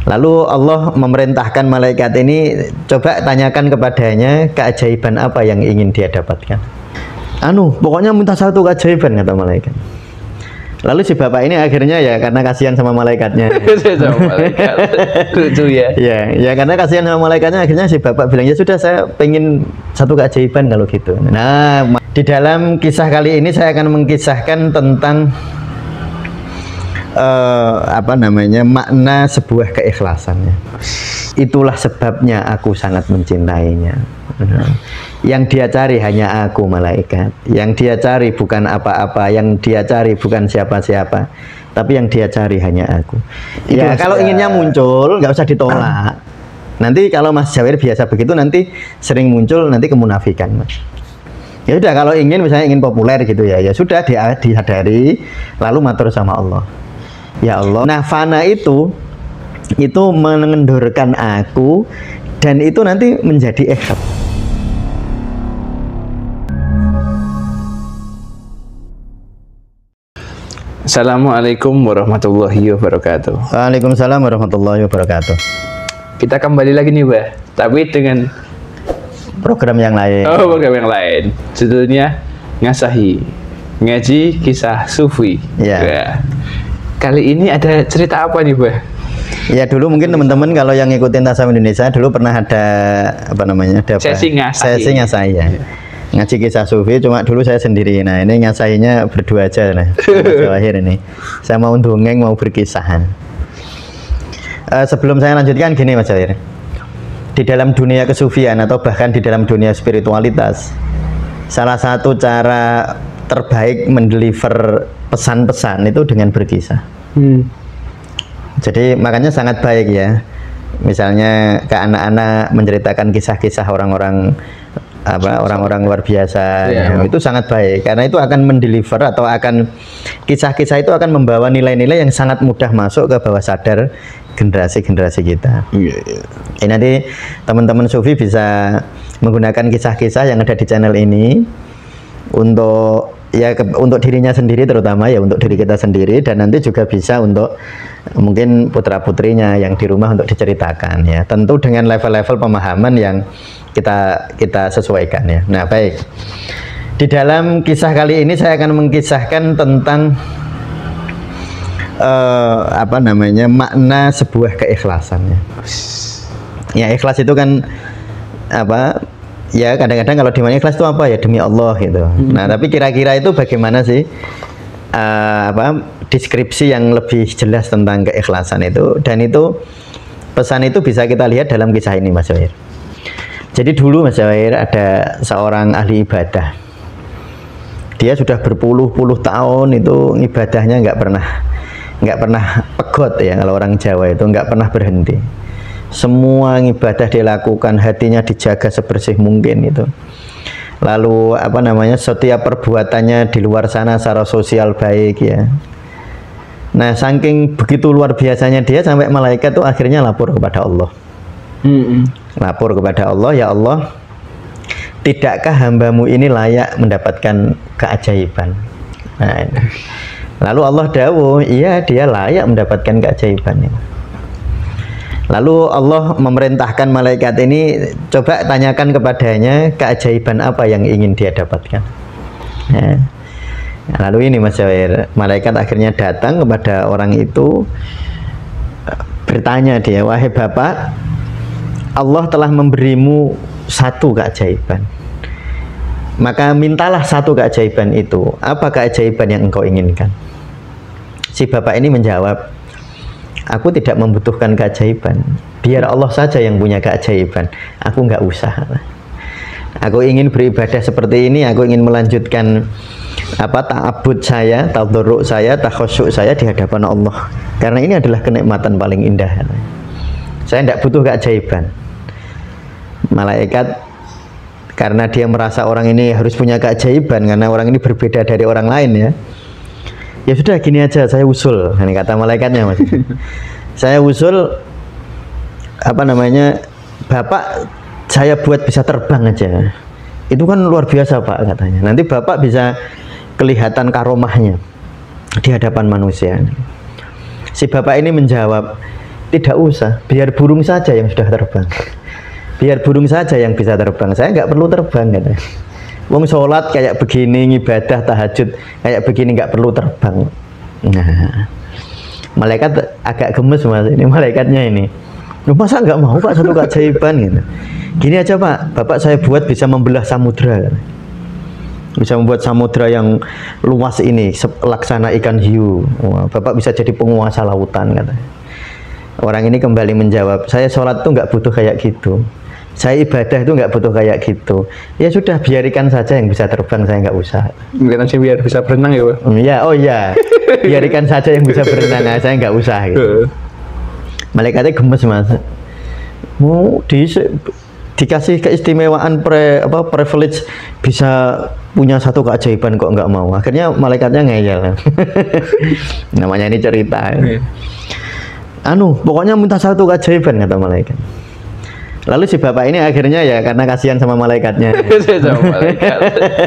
Lalu Allah memerintahkan malaikat ini, coba tanyakan kepadanya keajaiban apa yang ingin dia dapatkan. Pokoknya minta satu keajaiban, kata malaikat. Lalu si bapak ini akhirnya ya karena kasihan sama malaikatnya. Lucu ya. Ya karena kasihan sama malaikatnya, akhirnya si bapak bilang, ya sudah, saya pengen satu keajaiban kalau gitu. Nah, di dalam kisah kali ini saya akan mengkisahkan tentang makna sebuah keikhlasannya. Itulah sebabnya aku sangat mencintainya. Yang dia cari hanya aku, malaikat. Yang dia cari bukan apa-apa, yang dia cari bukan siapa-siapa, tapi yang dia cari hanya aku. Ya, kalau inginnya muncul, nggak usah ditolak. Nanti kalau Mas Jawir biasa begitu, nanti sering muncul nanti kemunafikan, Mas. Ya sudah, kalau misalnya ingin populer gitu ya, ya sudah dihadari, lalu matur sama Allah. Ya Allah. Nah, fana itu mengendorkan aku, dan itu nanti menjadi ikhlas. Assalamualaikum warahmatullahi wabarakatuh. Waalaikumsalam warahmatullahi wabarakatuh. Kita kembali lagi nih, Mbah, tapi dengan program yang lain. Oh, program yang lain. Judulnya Ngasahi, Ngaji Kisah Sufi. Ya. Kali ini ada cerita apa nih, Mbah? Ya, dulu mungkin teman-teman kalau yang ngikutin Tasawuf Indonesia dulu pernah ada sesi ngasahi ya. Ngaji kisah sufi, cuma dulu saya sendiri. Nah, ini ngasahinya berdua aja nah. Akhir ini saya mau dongeng, mau berkisahan. Sebelum saya lanjutkan, gini Mas Jawir, di dalam dunia kesufian atau bahkan di dalam dunia spiritualitas, salah satu cara terbaik mendeliver pesan-pesan itu dengan berkisah. Jadi makanya sangat baik ya, misalnya ke anak-anak menceritakan kisah-kisah orang-orang luar biasa, itu sangat baik karena itu akan mendeliver atau akan kisah-kisah itu akan membawa nilai-nilai yang sangat mudah masuk ke bawah sadar generasi-generasi kita. Ini nanti teman-teman sufi bisa menggunakan kisah-kisah yang ada di channel ini untuk untuk dirinya sendiri, terutama ya untuk diri kita sendiri, dan nanti juga bisa untuk mungkin putra-putrinya yang di rumah untuk diceritakan ya, tentu dengan level-level pemahaman yang kita sesuaikan ya. Nah, baik, di dalam kisah kali ini saya akan mengkisahkan tentang makna sebuah keikhlasannya. Ya, ikhlas itu kan ya kadang-kadang kalau dimana ikhlas itu apa ya, demi Allah gitu. Nah, tapi kira-kira itu bagaimana sih deskripsi yang lebih jelas tentang keikhlasan itu, dan itu pesan itu bisa kita lihat dalam kisah ini, Mas Jawir. Jadi dulu Mas Jawir ada seorang ahli ibadah. Dia sudah berpuluh-puluh tahun itu ibadahnya nggak pernah pegot ya, kalau orang Jawa itu nggak pernah berhenti. Semua ibadah dilakukan, hatinya dijaga sebersih mungkin itu. Lalu setiap perbuatannya di luar sana secara sosial baik ya. Nah, saking begitu luar biasanya dia, sampai malaikat tuh akhirnya lapor kepada Allah. Lapor kepada Allah, ya Allah, tidakkah hambamu ini layak mendapatkan keajaiban? Nah, lalu Allah dawuh, iya, dia layak mendapatkan keajaiban ini. Lalu Allah memerintahkan malaikat ini, coba tanyakan kepadanya keajaiban apa yang ingin dia dapatkan. Nah, lalu ini Mas Jawir, malaikat akhirnya datang kepada orang itu, bertanya dia, wahai Bapak, Allah telah memberimu satu keajaiban, maka mintalah satu keajaiban itu. Apa keajaiban yang engkau inginkan? Si bapak ini menjawab, aku tidak membutuhkan keajaiban, biar Allah saja yang punya keajaiban, aku nggak usah. Aku ingin beribadah seperti ini, aku ingin melanjutkan ta'abud saya, tadarruk saya, takhusyuk saya di hadapan Allah, karena ini adalah kenikmatan paling indah. Saya tidak butuh keajaiban. Malaikat karena dia merasa orang ini harus punya keajaiban karena orang ini berbeda dari orang lain ya. Ya sudah, gini aja, saya usul. Ini kata malaikatnya, Mas. Saya usul Bapak saya buat bisa terbang aja. Itu kan luar biasa, Pak, katanya. Nanti Bapak bisa kelihatan karomahnya di hadapan manusia. Si bapak ini menjawab, tidak usah, biar burung saja yang sudah terbang. Biar burung saja yang bisa terbang, saya nggak perlu terbang gitu. Wong sholat kayak begini, ibadah tahajud kayak begini nggak perlu terbang. Nah, malaikat agak gemes mas, ini malaikatnya ini. Loh, masa nggak mau Pak satu keajaiban gitu? Gini aja Pak, Bapak saya buat bisa membelah samudra. Bisa membuat samudra yang luas ini laksana ikan hiu. Wah, Bapak bisa jadi penguasa lautan kata. Orang ini kembali menjawab, saya sholat tuh nggak butuh kayak gitu. Saya ibadah itu nggak butuh kayak gitu. Ya sudah, biarkan saja yang bisa terbang, saya nggak usah. Mungkin aja biar bisa berenang ya Pak. Ya, oh ya, biarkan saja yang bisa berenang, saya nggak usah gitu. Malaikatnya gemes mas. Mau dikasih keistimewaan privilege bisa punya satu keajaiban kok nggak mau. Akhirnya malaikatnya ngeyel. Namanya ini cerita. Pokoknya minta satu keajaiban kata malaikat. Lalu si bapak ini akhirnya ya karena kasihan sama malaikatnya. Sama malaikat.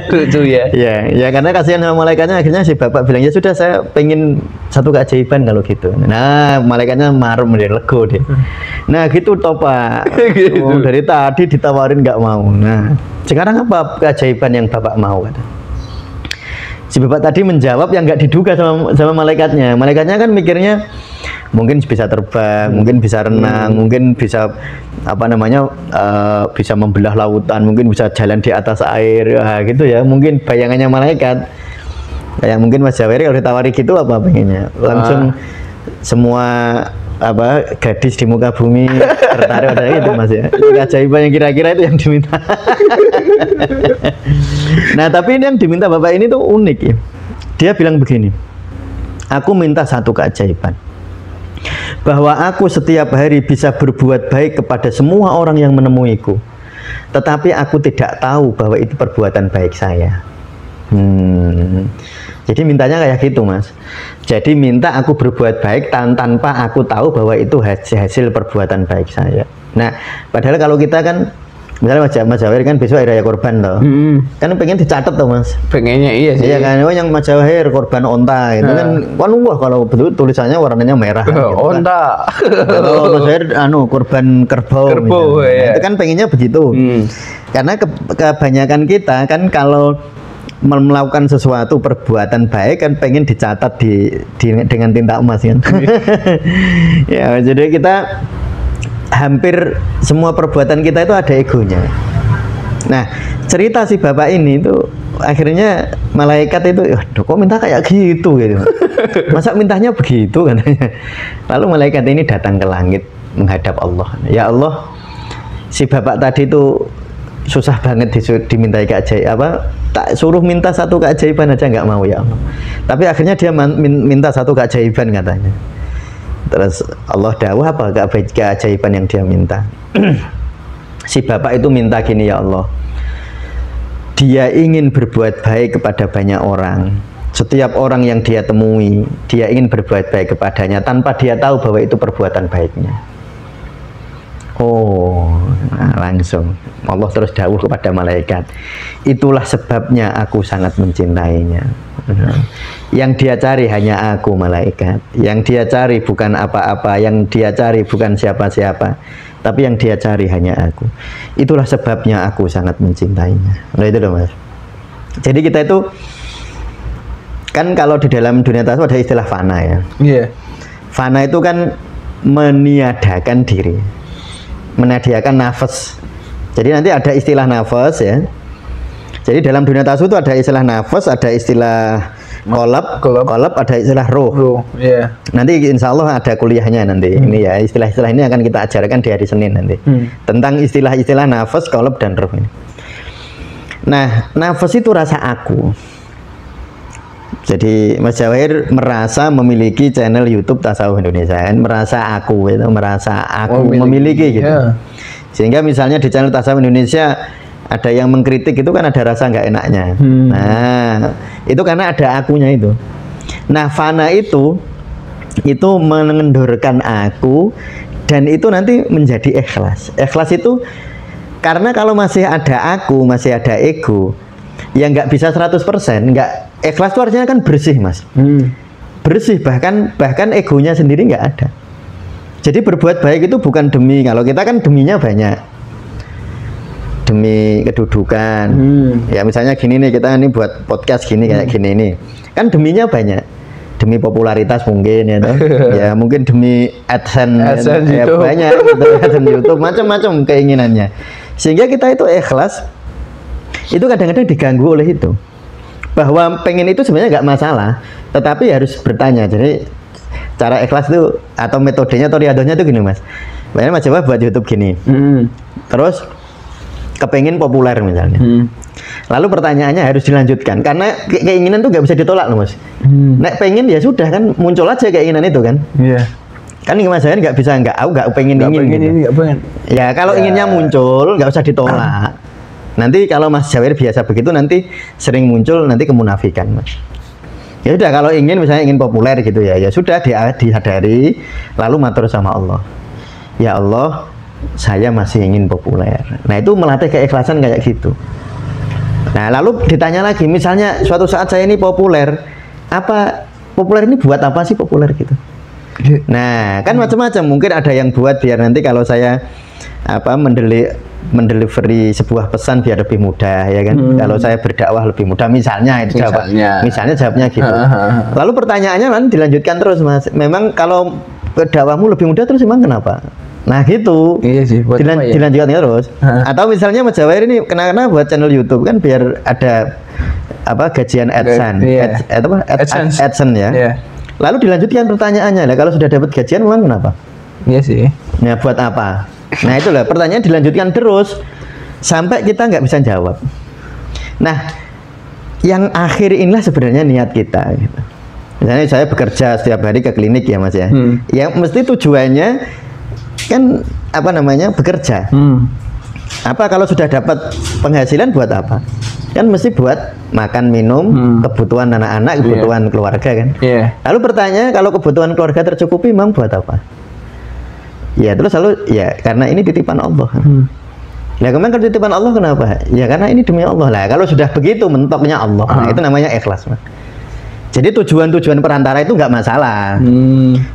Lucu ya. Ya karena kasihan sama malaikatnya akhirnya si bapak bilang ya sudah saya pengen satu keajaiban kalau gitu. Nah malaikatnya marem dia, lego deh. Nah gitu toh Pak. Gitu. Dari tadi ditawarin nggak mau. Nah sekarang apa keajaiban yang bapak mau kata? Si bapak tadi menjawab yang nggak diduga sama malaikatnya. Malaikatnya kan mikirnya mungkin bisa terbang, mungkin bisa renang, mungkin bisa bisa membelah lautan, mungkin bisa jalan di atas air, gitu ya. Mungkin bayangannya malaikat. Kayak mungkin Mas Jaweri kalau ditawari gitu apa pengennya? Langsung semua gadis di muka bumi tertarik pada itu Mas ya. Keajaiban yang kira-kira itu yang diminta. Nah tapi ini yang diminta bapak ini tuh unik ya. Dia bilang begini, aku minta satu keajaiban, bahwa aku setiap hari bisa berbuat baik kepada semua orang yang menemuiku, tetapi aku tidak tahu bahwa itu perbuatan baik saya. Jadi mintanya kayak gitu Mas. Jadi minta aku berbuat baik tanpa aku tahu bahwa itu hasil perbuatan baik saya. Nah padahal kalau kita kan misalnya Mas Jawahir kan besok hari raya korban toh, kan pengen dicatat toh Mas. Pengennya iya sih. Iya kan, yang Mas Jawahir korban onta itu kan, wah kalau betul tulisannya warnanya merah. Gitu, onta. Kalau Mas Jawahir korban kerbau. Kerbau ya. Itu kan pengennya begitu. Karena kebanyakan kita kan kalau melakukan sesuatu perbuatan baik kan pengen dicatat dengan tinta emas kan. Ya jadi kita hampir semua perbuatan kita itu ada egonya. Nah cerita si bapak ini itu akhirnya malaikat itu, kok minta kayak gitu gitu. Masa mintanya begitu katanya. Lalu malaikat ini datang ke langit menghadap Allah. Ya Allah, si bapak tadi itu susah banget dimintai keajaiban, tak suruh minta satu keajaiban aja nggak mau ya Allah. Tapi akhirnya dia minta satu keajaiban katanya. Terus Allah dawuh apa keajaiban yang dia minta? Si bapak itu minta gini, ya Allah, dia ingin berbuat baik kepada banyak orang. Setiap orang yang dia temui, dia ingin berbuat baik kepadanya tanpa dia tahu bahwa itu perbuatan baiknya. Nah langsung Allah terus dawuh kepada malaikat, itulah sebabnya aku sangat mencintainya. Yang dia cari hanya aku malaikat. Yang dia cari bukan apa-apa, yang dia cari bukan siapa-siapa, tapi yang dia cari hanya aku. Itulah sebabnya aku sangat mencintainya. Nah itu loh Mas. Jadi kita itu kan kalau di dalam dunia tasawuf ada istilah fana ya. Iya. Fana itu kan meniadakan diri, menadiakan nafas. Jadi nanti ada istilah nafas ya. Jadi dalam dunia tasawuf itu ada istilah nafas, ada istilah kolab, ada istilah roh. Yeah. Nanti insya Allah ada kuliahnya nanti. Ini ya istilah-istilah ini akan kita ajarkan di hari Senin nanti. Tentang istilah-istilah nafas, kolab dan roh ini. Nah nafas itu rasa aku. Jadi Mas Jawahir merasa memiliki channel YouTube Tasawuf Indonesia, kan? Merasa aku itu, merasa aku memiliki gitu. Yeah. Sehingga misalnya di channel Tasawuf Indonesia ada yang mengkritik itu kan ada rasa nggak enaknya. Nah itu karena ada akunya itu. Nah fana itu mengendorkan aku, dan itu nanti menjadi ikhlas. Ikhlas itu karena kalau masih ada aku, masih ada ego, ya nggak bisa 100%. Nggak ikhlas itu artinya kan bersih Mas. Bersih, bahkan egonya sendiri nggak ada. Jadi berbuat baik itu bukan demi, kalau kita kan deminya banyak, demi kedudukan. Ya misalnya gini nih, kita ini buat podcast gini kayak gini nih, kan deminya banyak, demi popularitas mungkin ya toh. Ya mungkin demi AdSense ya, YouTube. banyak gitu, AdSense YouTube, macam-macam keinginannya, sehingga kita itu ikhlas itu kadang-kadang diganggu oleh itu, bahwa pengen itu sebenarnya nggak masalah, tetapi harus bertanya. Jadi cara ikhlas itu atau metodenya atau riadohnya itu gini mas, makanya mas coba buat YouTube gini, terus kepengen populer misalnya, lalu pertanyaannya harus dilanjutkan karena keinginan tuh nggak bisa ditolak loh mas. Nek pengen ya sudah kan, muncul aja keinginan itu kan. Kan mas Zain nggak bisa aku nggak pengen gitu. Ya kalau inginnya muncul nggak usah ditolak. Nanti kalau Mas Jawir biasa begitu nanti sering muncul nanti kemunafikan mas. Ya sudah, kalau ingin misalnya ingin populer gitu ya, ya sudah dihadari, lalu matur sama Allah. Ya Allah, saya masih ingin populer. Nah itu melatih keikhlasan kayak gitu. Nah lalu ditanya lagi, misalnya suatu saat saya ini populer, apa populer ini buat apa sih populer gitu? Nah kan macam-macam, mungkin ada yang buat biar nanti kalau saya mendelivery sebuah pesan biar lebih mudah ya kan. Kalau saya berdakwah lebih mudah misalnya itu misalnya jawabnya gitu. Lalu pertanyaannya kan dilanjutkan terus mas, memang kalau dakwahmu lebih mudah terus emang kenapa? Nah gitu. Iya sih, dilanjutkan terus. Atau misalnya Mas Jawir ini kenapa buat channel YouTube kan biar ada gajian AdSense, AdSense ya. Lalu dilanjutkan pertanyaannya, lah kalau sudah dapat gajian memang kenapa? Iya sih. Nah buat apa? Nah itulah pertanyaan dilanjutkan terus sampai kita nggak bisa jawab. Nah yang akhir inilah sebenarnya niat kita gitu. Misalnya saya bekerja setiap hari ke klinik ya mas ya, yang mesti tujuannya kan bekerja. Apa kalau sudah dapat penghasilan buat apa? Kan mesti buat makan minum, kebutuhan anak-anak, kebutuhan keluarga kan. Lalu pertanyaan, kalau kebutuhan keluarga tercukupi memang buat apa? Ya terus lalu ya karena ini titipan Allah. Nah kemarin kalau titipan Allah kenapa? Ya karena ini demi Allah lah. Kalau sudah begitu mentoknya Allah, nah, itu namanya ikhlas mas. Jadi tujuan-tujuan perantara itu nggak masalah.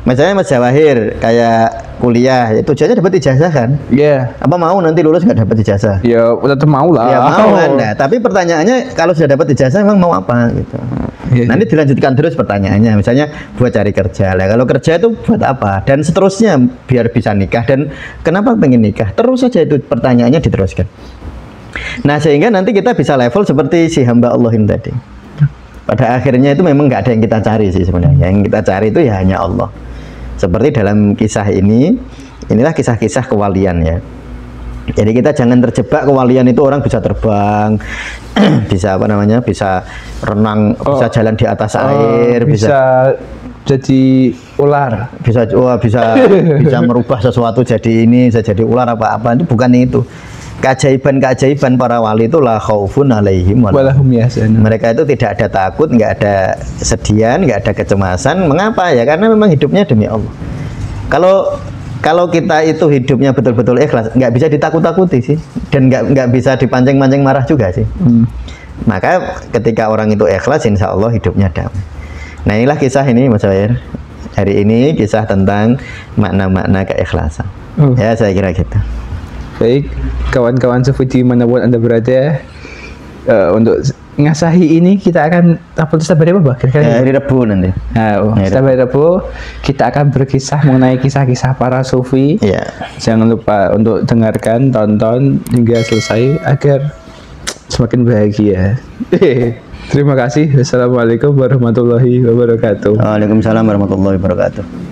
Misalnya Mas Jawahir kayak kuliah, ya tujuannya dapat ijazah kan? Iya. Apa mau nanti lulus nggak dapat ijazah? Ya tetap mau lah. Ya mau kan. Nah, tapi pertanyaannya kalau sudah dapat ijazah emang mau apa gitu? Nanti dilanjutkan terus pertanyaannya. Misalnya buat cari kerja lah. Kalau kerja itu buat apa? Dan seterusnya biar bisa nikah. Dan kenapa pengen nikah? Terus saja itu pertanyaannya diteruskan. Nah sehingga nanti kita bisa level seperti si hamba Allah ini tadi. Pada akhirnya itu memang nggak ada yang kita cari sih sebenarnya. Yang kita cari itu ya hanya Allah. Seperti dalam kisah ini, inilah kisah-kisah kewalian ya. Jadi kita jangan terjebak kewalian itu orang bisa terbang, bisa bisa renang, bisa jalan di atas air, bisa jadi ular, bisa merubah sesuatu jadi ini, bisa jadi ular apa-apa, itu bukan itu. Keajaiban para wali itu la khaufun alaihim walahum yahzanun. Mereka itu tidak ada takut, nggak ada kesedihan, nggak ada kecemasan. Mengapa ya? Karena memang hidupnya demi Allah. Kalau kita itu hidupnya betul-betul ikhlas, nggak bisa ditakut-takuti sih, dan nggak bisa dipancing-pancing marah juga sih. Maka ketika orang itu ikhlas, insya Allah hidupnya damai. Nah inilah kisah ini Mas Jawahir. Hari ini kisah tentang makna-makna keikhlasan. Ya saya kira gitu. Baik, kawan-kawan Sufi dimanapun Anda berada, untuk ngasahi ini kita akan sabar apa hari Rabu nanti. Sabar Rabu kita akan berkisah mengenai kisah-kisah para Sufi. Jangan lupa untuk dengarkan, tonton hingga selesai agar semakin bahagia. Terima kasih. Wassalamualaikum warahmatullahi wabarakatuh. Waalaikumsalam warahmatullahi wabarakatuh.